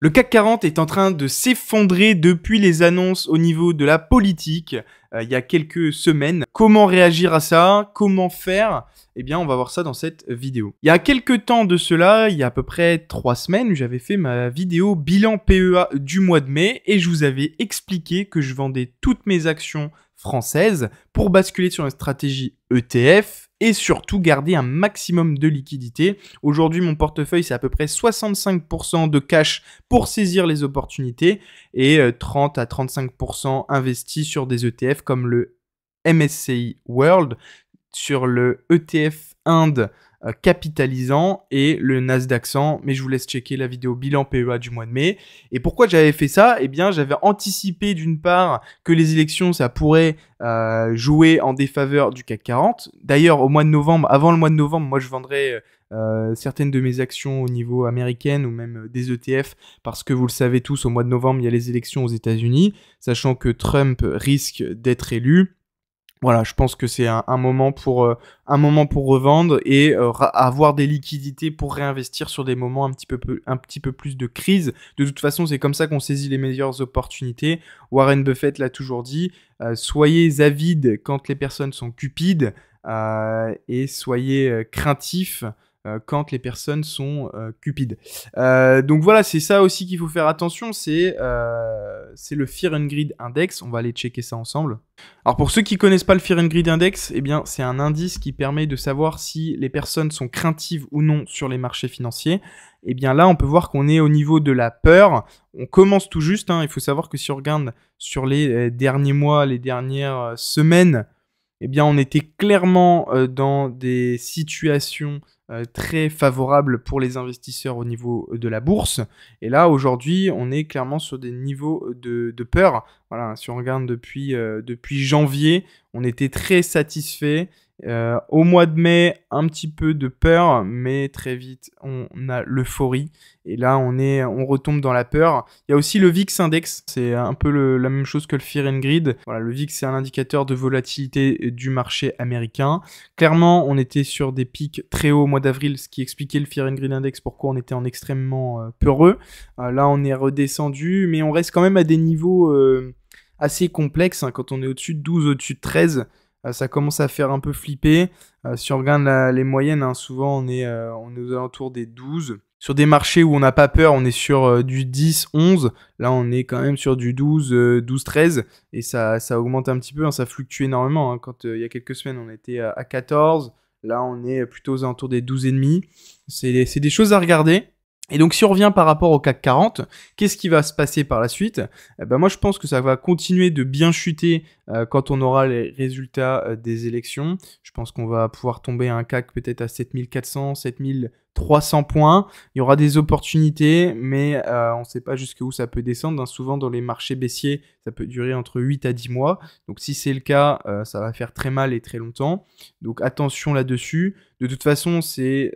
Le CAC 40 est en train de s'effondrer depuis les annonces au niveau de la politique il y a quelques semaines. Comment réagir à ça? Comment faire? Eh bien, on va voir ça dans cette vidéo. Il y a quelques temps de cela, il y a à peu près 3 semaines, j'avais fait ma vidéo bilan PEA du mois de mai et je vous avais expliqué que je vendais toutes mes actions françaises pour basculer sur une stratégie ETF et surtout garder un maximum de liquidité. Aujourd'hui, mon portefeuille, c'est à peu près 65% de cash pour saisir les opportunités et 30 à 35% investis sur des ETF comme le MSCI World, sur le ETF Inde capitalisant et le Nasdaq 100, mais je vous laisse checker la vidéo bilan PEA du mois de mai. Et pourquoi j'avais fait ça? Eh bien, j'avais anticipé d'une part que les élections, ça pourrait jouer en défaveur du CAC 40. D'ailleurs, au mois de novembre, avant le mois de novembre, moi je vendrais certaines de mes actions au niveau américain ou même des ETF, parce que vous le savez tous, au mois de novembre, il y a les élections aux États-Unis, sachant que Trump risque d'être élu. Voilà, je pense que c'est un moment pour revendre et avoir des liquidités pour réinvestir sur des moments un petit peu plus de crise. De toute façon, c'est comme ça qu'on saisit les meilleures opportunités. Warren Buffett l'a toujours dit, soyez avides quand les personnes sont cupides et soyez craintifs quand les personnes sont cupides. Donc voilà, c'est ça aussi qu'il faut faire attention, c'est le Fear and Greed Index. On va aller checker ça ensemble. Alors pour ceux qui connaissent pas le Fear and Greed Index, eh bien c'est un indice qui permet de savoir si les personnes sont craintives ou non sur les marchés financiers. Eh bien là, on peut voir qu'on est au niveau de la peur. On commence tout juste, hein. Il faut savoir que si on regarde sur les derniers mois, les dernières semaines, eh bien on était clairement dans des situations très favorables pour les investisseurs au niveau de la bourse. Et là, aujourd'hui, on est clairement sur des niveaux de peur. Voilà, si on regarde depuis janvier, on était très satisfait. Au mois de mai, un petit peu de peur, mais très vite, on a l'euphorie. Et là, on retombe dans la peur. Il y a aussi le VIX Index. C'est un peu la même chose que le Fear and Greed. Voilà, le VIX, c'est un indicateur de volatilité du marché américain. Clairement, on était sur des pics très hauts au mois d'avril, ce qui expliquait le Fear and Greed Index, pourquoi on était en extrêmement peureux. Là, on est redescendu, mais on reste quand même à des niveaux assez complexes, hein. Quand on est au-dessus de 12, au-dessus de 13, ça commence à faire un peu flipper. Si on regarde les moyennes, hein, souvent on est aux alentours des 12. Sur des marchés où on n'a pas peur, on est sur du 10, 11. Là, on est quand même sur du 12, 12, 13. Et ça augmente un petit peu, hein, ça fluctue énormément, hein. Quand il y a quelques semaines, on était à 14. Là, on est plutôt aux alentours des 12,5. C'est des choses à regarder. Et donc, si on revient par rapport au CAC 40, qu'est-ce qui va se passer par la suite? Moi, je pense que ça va continuer de bien chuter quand on aura les résultats des élections. Je pense qu'on va pouvoir tomber à un CAC peut-être à 7400, 7300 points. Il y aura des opportunités, mais on ne sait pas jusqu'où ça peut descendre, hein. Souvent, dans les marchés baissiers, ça peut durer entre 8 à 10 mois. Donc, si c'est le cas, ça va faire très mal et très longtemps. Donc, attention là-dessus. De toute façon, c'est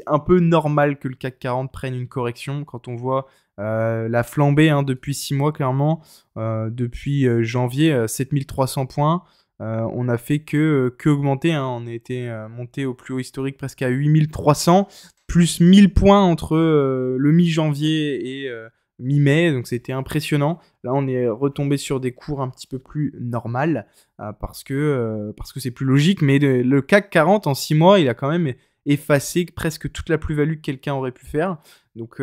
un peu normal que le CAC 40 prenne une correction quand on voit la flambée, hein, depuis 6 mois, clairement. Depuis janvier, 7300 points. On n'a fait que augmenter, hein. On a été monté au plus haut historique presque à 8300, plus 1000 points entre le mi-janvier et mi-mai, donc c'était impressionnant. Là, on est retombé sur des cours un petit peu plus normales parce que c'est plus logique, mais le CAC 40 en 6 mois, il a quand même effacé presque toute la plus-value que quelqu'un aurait pu faire. Donc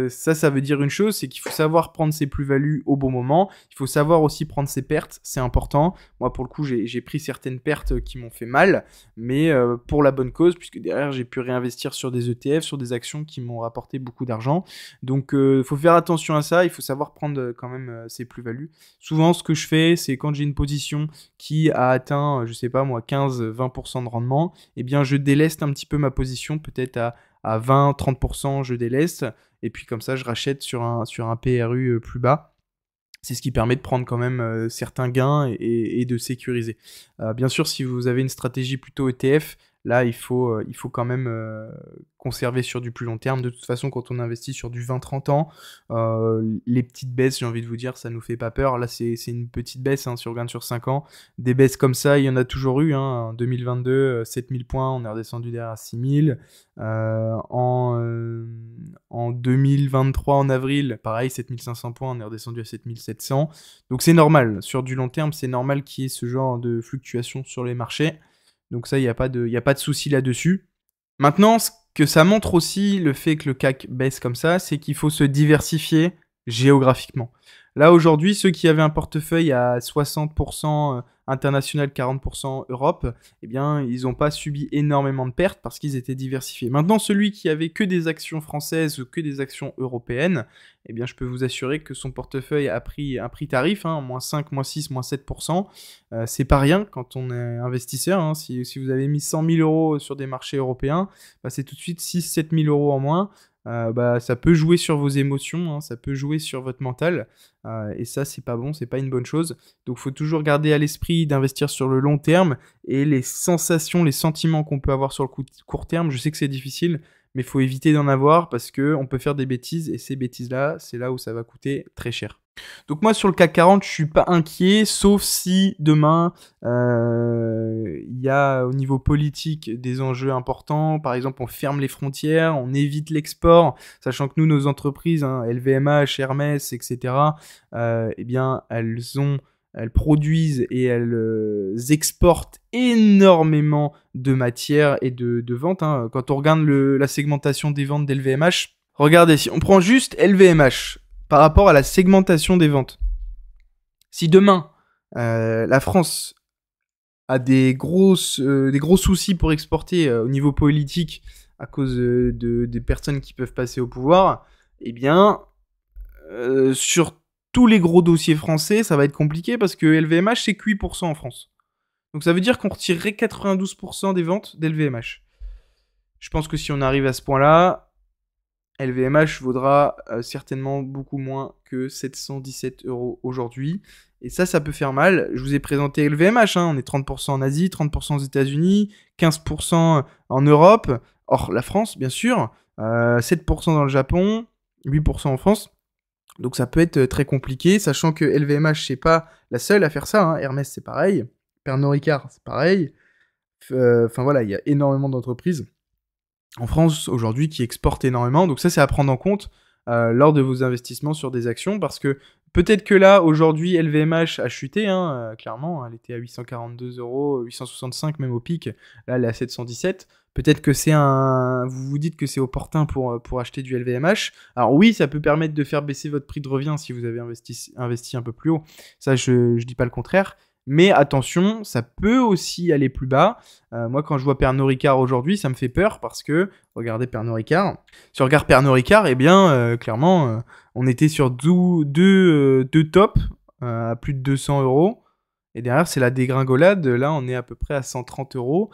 ça veut dire une chose, c'est qu'il faut savoir prendre ses plus-values au bon moment. Il faut savoir aussi prendre ses pertes, c'est important. Moi, pour le coup, j'ai pris certaines pertes qui m'ont fait mal, mais pour la bonne cause, puisque derrière, j'ai pu réinvestir sur des ETF, sur des actions qui m'ont rapporté beaucoup d'argent. Donc il faut faire attention à ça, il faut savoir prendre quand même ses plus-values. Souvent, ce que je fais, c'est quand j'ai une position qui a atteint, je sais pas moi, 15-20% de rendement, eh bien, je déleste un petit peu ma position, peut-être à 20-30%, je déleste. Et puis comme ça, je rachète sur un PRU plus bas. C'est ce qui permet de prendre quand même certains gains et de sécuriser. Bien sûr, si vous avez une stratégie plutôt ETF, Là, il faut quand même conserver sur du plus long terme. De toute façon, quand on investit sur du 20-30 ans, les petites baisses, j'ai envie de vous dire, ça nous fait pas peur. Là, c'est une petite baisse, hein, si on regarde sur 5 ans. Des baisses comme ça, il y en a toujours eu. Hein. En 2022, 7000 points, on est redescendu derrière à 6000. En 2023, en avril, pareil, 7500 points, on est redescendu à 7700. Donc c'est normal. Sur du long terme, c'est normal qu'il y ait ce genre de fluctuations sur les marchés. Donc ça, il n'y a pas de souci là-dessus. Maintenant, ce que ça montre aussi, le fait que le CAC baisse comme ça, c'est qu'il faut se diversifier géographiquement. Là, aujourd'hui, ceux qui avaient un portefeuille à 60% international, 40% Europe, eh bien, ils n'ont pas subi énormément de pertes parce qu'ils étaient diversifiés. Maintenant, celui qui avait que des actions françaises ou que des actions européennes, eh bien, je peux vous assurer que son portefeuille a pris un prix tarif, hein, moins 5, moins 6, moins 7%. C'est pas rien quand on est investisseur. Hein. Si vous avez mis 100 000 euros sur des marchés européens, bah, c'est tout de suite 6-7 000 euros en moins. Bah, ça peut jouer sur vos émotions, hein, ça peut jouer sur votre mental, et ça, c'est pas bon, c'est pas une bonne chose. Donc, faut toujours garder à l'esprit d'investir sur le long terme, et les sensations, les sentiments qu'on peut avoir sur le court terme, je sais que c'est difficile, mais il faut éviter d'en avoir parce qu'on peut faire des bêtises, et ces bêtises-là, c'est là où ça va coûter très cher. Donc moi sur le CAC 40, je suis pas inquiet, sauf si demain il y a au niveau politique des enjeux importants. Par exemple, on ferme les frontières, on évite l'export, sachant que nous, nos entreprises, hein, LVMH, Hermès, etc., eh bien elles produisent et elles exportent énormément de matières et de ventes. Hein. Quand on regarde la segmentation des ventes d'LVMH, regardez, si on prend juste LVMH par rapport à la segmentation des ventes, si demain la France a des gros soucis pour exporter au niveau politique à cause des personnes qui peuvent passer au pouvoir, eh bien, sur tous les gros dossiers français, ça va être compliqué parce que LVMH, c'est que 8% en France. Donc ça veut dire qu'on retirerait 92% des ventes d'LVMH. Je pense que si on arrive à ce point-là, LVMH vaudra certainement beaucoup moins que 717 € aujourd'hui. Et ça peut faire mal. Je vous ai présenté LVMH, hein. On est 30% en Asie, 30% aux États-Unis, 15% en Europe, hors la France, bien sûr, 7% dans le Japon, 8% en France. Donc ça peut être très compliqué, sachant que LVMH, c'est pas la seule à faire ça. Hein. Hermès, c'est pareil. Pernod Ricard, c'est pareil. Enfin voilà, il y a énormément d'entreprises en France aujourd'hui qui exportent énormément. Donc ça, c'est à prendre en compte lors de vos investissements sur des actions, parce que peut-être que là, aujourd'hui, LVMH a chuté, hein, clairement. Elle était à 842 €, 865 même au pic. Là, elle est à 717. Peut-être que vous vous dites que c'est opportun pour acheter du LVMH. Alors oui, ça peut permettre de faire baisser votre prix de revient si vous avez investi un peu plus haut. Ça, je dis pas le contraire. Mais attention, ça peut aussi aller plus bas. Moi, quand je vois Pernod Ricard aujourd'hui, ça me fait peur parce que, regardez Pernod Ricard. Si on regarde Pernod Ricard, eh bien, clairement, on était sur deux tops à plus de 200 €. Et derrière, c'est la dégringolade. Là, on est à peu près à 130 €.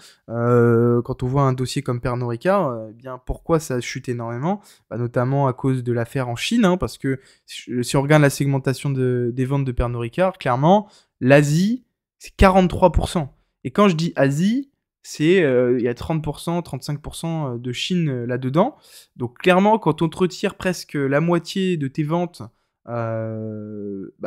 Quand on voit un dossier comme Pernod Ricard, eh bien, pourquoi ça chute énormément ? Notamment à cause de l'affaire en Chine, hein, parce que si on regarde la segmentation des ventes de Pernod Ricard, clairement, l'Asie, c'est 43%. Et quand je dis Asie, c'est il y a 30%, 35% de Chine là-dedans. Donc clairement, quand on te retire presque la moitié de tes ventes,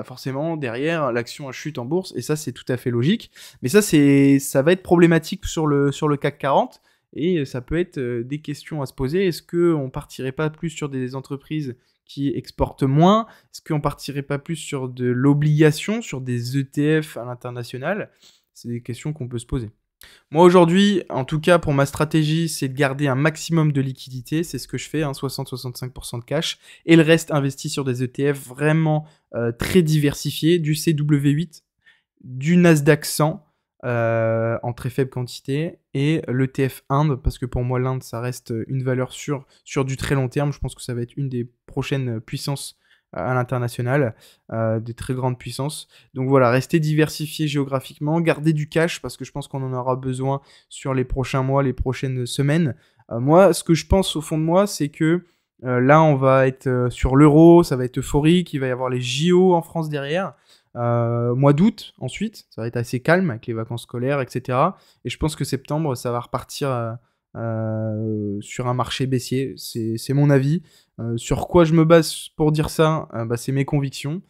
forcément, derrière, l'action chute en bourse. Et ça, c'est tout à fait logique. Mais ça va être problématique sur le CAC 40. Et ça peut être des questions à se poser. Est-ce qu'on partirait pas plus sur des entreprises qui exportent moins? Est-ce qu'on partirait pas plus sur de l'obligation, sur des ETF à l'international? C'est des questions qu'on peut se poser. Moi aujourd'hui, en tout cas pour ma stratégie, c'est de garder un maximum de liquidité. C'est ce que je fais, hein, 60-65% de cash. Et le reste investi sur des ETF vraiment très diversifiés, du CW8, du Nasdaq 100, en très faible quantité, et l'ETF Inde, parce que pour moi l'Inde ça reste une valeur sûre sur du très long terme. Je pense que ça va être une des prochaines puissances à l'international, des très grandes puissances. Donc voilà, restez diversifiés géographiquement, gardez du cash parce que je pense qu'on en aura besoin sur les prochains mois, les prochaines semaines. Moi, ce que je pense au fond de moi, c'est que là on va être sur l'euro, ça va être euphorique, il va y avoir les JO en France derrière. Mois d'août, ensuite, ça va être assez calme avec les vacances scolaires, etc. Et je pense que septembre, ça va repartir sur un marché baissier. C'est mon avis. Sur quoi je me base pour dire ça? Bah, c'est mes convictions.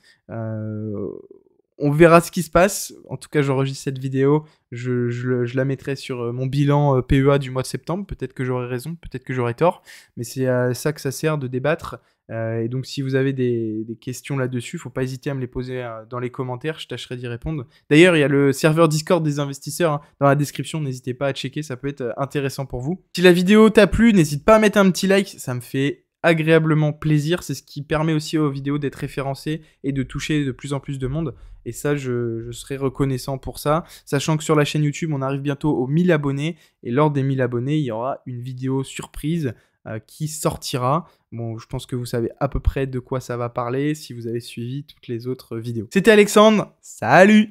On verra ce qui se passe. En tout cas, j'enregistre cette vidéo. Je la mettrai sur mon bilan PEA du mois de septembre. Peut-être que j'aurai raison, peut-être que j'aurai tort. Mais c'est à ça que ça sert de débattre. Et donc, si vous avez des questions là-dessus, faut pas hésiter à me les poser dans les commentaires. Je tâcherai d'y répondre. D'ailleurs, il y a le serveur Discord des investisseurs dans la description. N'hésitez pas à checker. Ça peut être intéressant pour vous. Si la vidéo t'a plu, n'hésite pas à mettre un petit like. Ça me fait agréablement plaisir. C'est ce qui permet aussi aux vidéos d'être référencées et de toucher de plus en plus de monde. Et ça, je serai reconnaissant pour ça. Sachant que sur la chaîne YouTube, on arrive bientôt aux 1000 abonnés. Et lors des 1000 abonnés, il y aura une vidéo surprise qui sortira. Bon, je pense que vous savez à peu près de quoi ça va parler si vous avez suivi toutes les autres vidéos. C'était Alexandre, salut!